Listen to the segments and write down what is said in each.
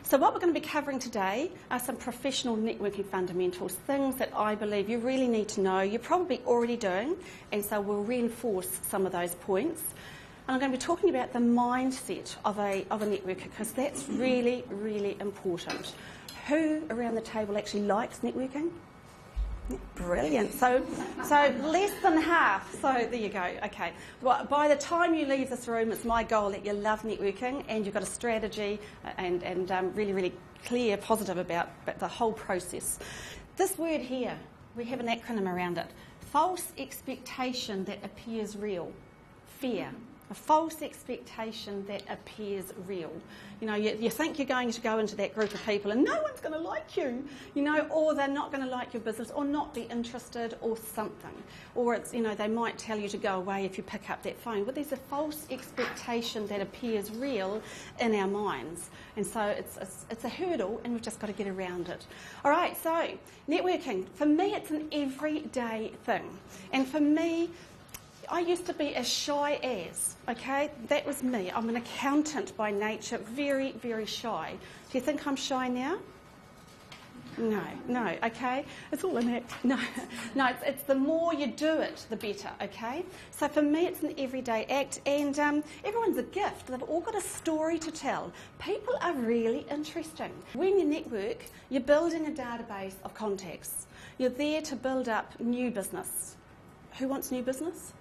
So what we're going to be covering today are some professional networking fundamentals, things that I believe you really need to know. You're probably already doing, and so we'll reinforce some of those points. And I'm going to be talking about the mindset of a networker, because that's really, really important. Who around the table actually likes networking? Brilliant. So less than half. So there you go. Okay. Well, by the time you leave this room, it's my goal that you love networking and you've got a strategy and really, really clear, positive about the whole process. This word here, we have an acronym around it. False expectation that appears real. Fear. A false expectation that appears real. You know, you think you're going to go into that group of people and no one's going to like you, you know, or they're not going to like your business or not be interested or something. Or it's, you know, they might tell you to go away if you pick up that phone. But there's a false expectation that appears real in our minds. And so it's a hurdle and we've just got to get around it. All right, so networking. For me, it's an everyday thing. And for me, I used to be as shy as, okay? That was me. I'm an accountant by nature, very, very shy. Do you think I'm shy now? No, okay? It's all an act. No, it's the more you do it, the better, okay? So for me, it's an everyday act, and everyone's a gift. They've all got a story to tell. People are really interesting. When you network, you're building a database of contacts. You're there to build up new business. Who wants new business?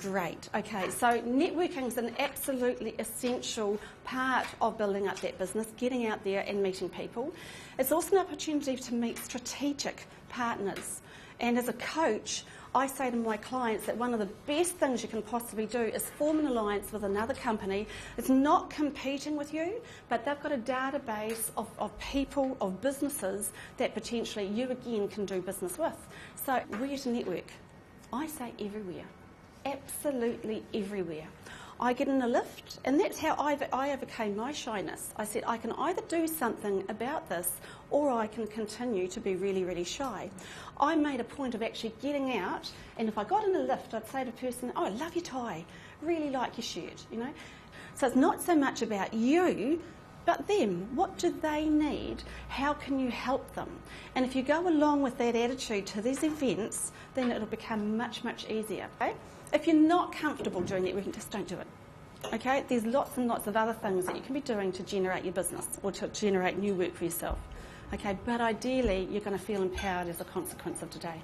Great. Okay, so networking is an absolutely essential part of building up that business, getting out there and meeting people. It's also an opportunity to meet strategic partners. And as a coach, I say to my clients that one of the best things you can possibly do is form an alliance with another company. It's not competing with you, but they've got a database of people, of businesses that potentially you again can do business with. So where to network? I say everywhere. Absolutely everywhere. I get in a lift, and that's how I overcame my shyness. I said I can either do something about this or I can continue to be really, really shy. I made a point of actually getting out, and if I got in a lift, I'd say to the person, oh, I love your tie, really like your shirt, you know. So it's not so much about you, but them. What do they need? How can you help them? And if you go along with that attitude to these events, then it'll become much, much easier. Okay? If you're not comfortable doing networking, just don't do it. Okay? There's lots and lots of other things that you can be doing to generate your business or to generate new work for yourself. Okay? But ideally, you're going to feel empowered as a consequence of today.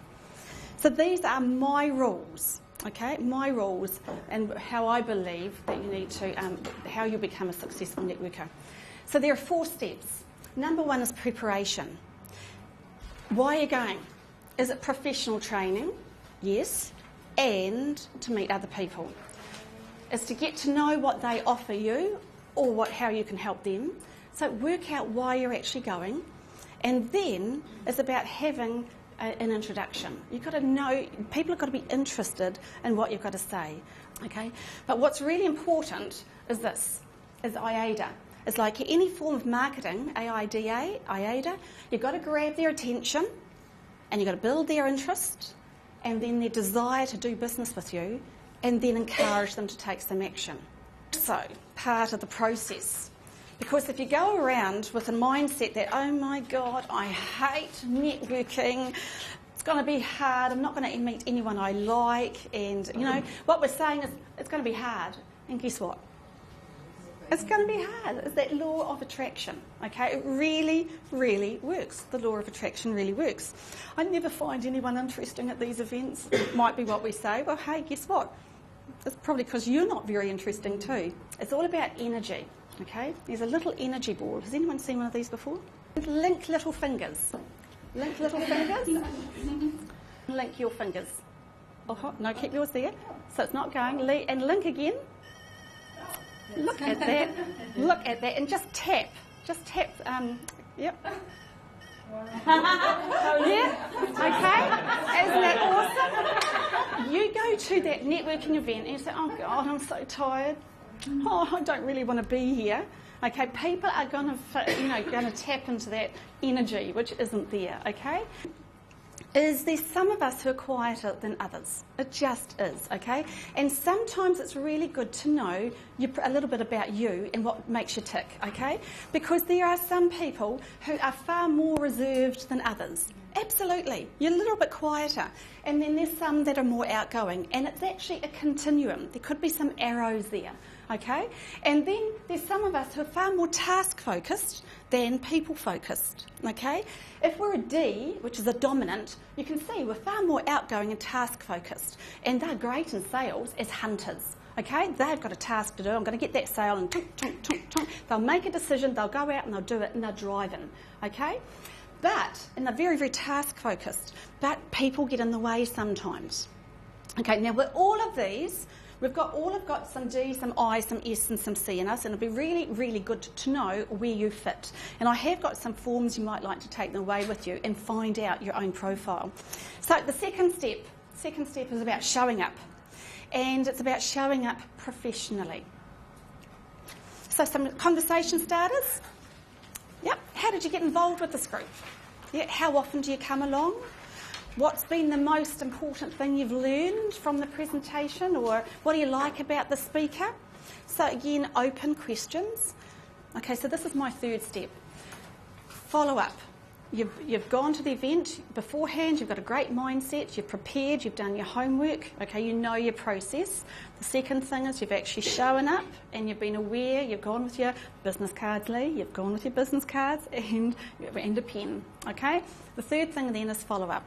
So these are my rules. Okay? My rules and how I believe that you need to, how you become a successful networker. So there are 4 steps. Number 1 is preparation. Why are you going? Is it professional training? Yes. And to meet other people. Is to get to know what they offer you or how you can help them. So work out why you're actually going. And then it's about having an introduction. You've got to know, people have got to be interested in what you've got to say. Okay? But what's really important is this, is IADA. It's like any form of marketing, IADA, you've got to grab their attention and you've got to build their interest and then their desire to do business with you, and then encourage them to take some action. So, part of the process. Because if you go around with a mindset that, oh my God, I hate networking, it's going to be hard, I'm not going to meet anyone I like, and, you know, what we're saying is it's going to be hard. And guess what? It's going to be hard. It's that law of attraction, okay? It really, really works. The law of attraction really works. I never find anyone interesting at these events. Might be what we say. Well, hey, guess what? It's probably because you're not very interesting too. It's all about energy, okay? There's a little energy ball. Has anyone seen one of these before? Link little fingers. Link little fingers. Link your fingers. Oh, no, keep yours there. So it's not going. And link again. Look at that. Look at that. And just tap. Just tap. Yep. Yeah? Okay? Isn't that awesome? You go to that networking event and you say, oh God, I'm so tired. Oh, I don't really want to be here. Okay, people are going to tap into that energy which isn't there, okay? is there's some of us who are quieter than others. It just is, okay? And sometimes it's really good to know a little bit about you and what makes you tick, okay? Because there are some people who are far more reserved than others. Absolutely. You're a little bit quieter. And then there's some that are more outgoing. And it's actually a continuum. There could be some arrows there, okay? And then there's some of us who are far more task-focused than people-focused, okay? If we're a D, which is a dominant, you can see we're far more outgoing and task-focused. And they're great in sales as hunters, okay? They've got a task to do. I'm going to get that sale and tunk, tunk, tunk, tunk. They'll make a decision, they'll go out and they'll do it, and they're driving, okay? And they're very, very task-focused, but people get in the way sometimes. Okay, now with all of these, we've got some D, some I, some S and some C in us, and it'll be really, really good to know where you fit. And I have got some forms you might like to take them away with you and find out your own profile. So the second step is about showing up, and it's about showing up professionally. So some conversation starters. Yep, how did you get involved with this group? Yeah, how often do you come along? What's been the most important thing you've learned from the presentation, or what do you like about the speaker? So again, open questions. Okay, so this is my third step. Follow up. You've gone to the event beforehand, you've got a great mindset, you've prepared, you've done your homework, okay, you know your process. The second thing is you've actually shown up and you've been aware, you've gone with your business cards, Lee, you've gone with your business cards and a pen, okay? The third thing then is follow up.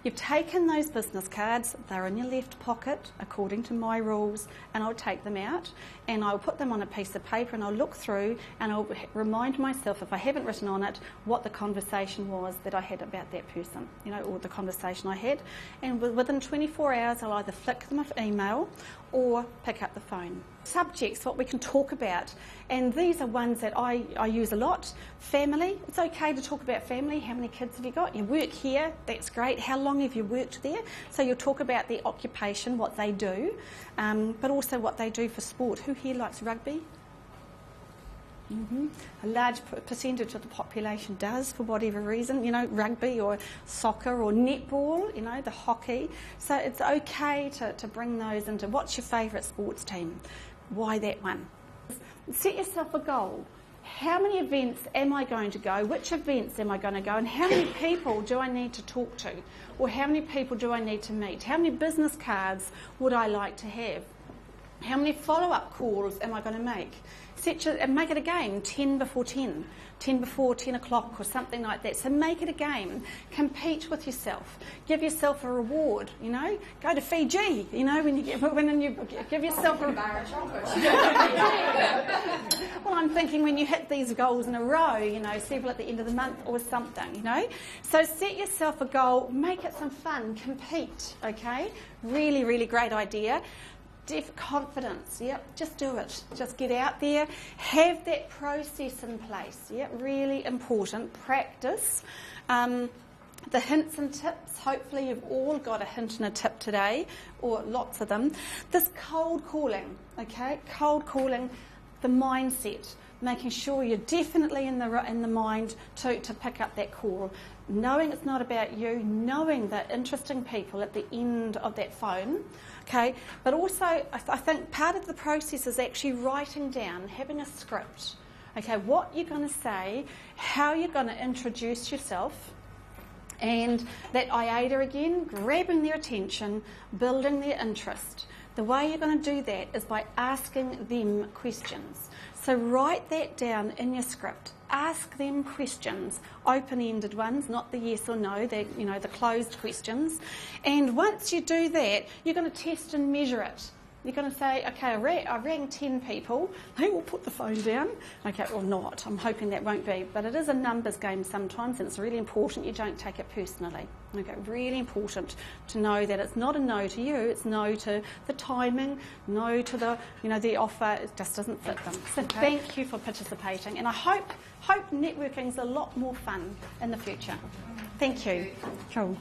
You've taken those business cards, they're in your left pocket according to my rules, and I'll take them out and I'll put them on a piece of paper and I'll look through and I'll remind myself, if I haven't written on it, what the conversation was that I had about that person, you know, or the conversation I had. And within 24 hours I'll either flick them with email or pick up the phone. Subjects, what we can talk about, and these are ones that I use a lot. Family, it's okay to talk about family. How many kids have you got? You work here, that's great. How long have you worked there? So you'll talk about their occupation, what they do, but also what they do for sport. Who here likes rugby? A large percentage of the population does, for whatever reason, you know, rugby or soccer or netball, you know, the hockey. So it's okay to bring those into what's your favourite sports team? Why that one? Set yourself a goal. How many events am I going to go? Which events am I going to go? And how many people do I need to talk to? Or how many people do I need to meet? How many business cards would I like to have? How many follow-up calls am I going to make? And make it a game, 10 before 10, 10 before 10 o'clock or something like that. So make it a game. Compete with yourself. Give yourself a reward, you know. Go to Fiji, you know, when you give yourself a bar of chocolate. Well, I'm thinking when you hit these goals in a row, you know, several at the end of the month or something, you know. So set yourself a goal, make it some fun, compete, okay? Really, really great idea. Confidence, yep, just do it. Just get out there, have that process in place, yep, really important. Practice. The hints and tips, hopefully you've all got a hint and a tip today, or lots of them. This cold calling, okay, cold calling, the mindset, making sure you're definitely in the mind to pick up that call, knowing it's not about you, knowing that interesting people at the end of that phone, okay, but also I think part of the process is actually writing down, having a script, okay, what you're going to say, how you're going to introduce yourself, and that IATA again, grabbing their attention, building their interest. The way you're going to do that is by asking them questions. So write that down in your script. Ask them questions, open-ended ones, not the yes or no, the closed questions. And once you do that, you're going to test and measure it. You're going to say, okay, I rang 10 people. They will put the phone down. Okay, or not. I'm hoping that won't be. But it is a numbers game sometimes, and it's really important you don't take it personally. Okay, really important to know that it's not a no to you. It's no to the timing, no to the offer. It just doesn't fit them. So thank you for participating, and I hope networking's a lot more fun in the future. Thank you. Cool.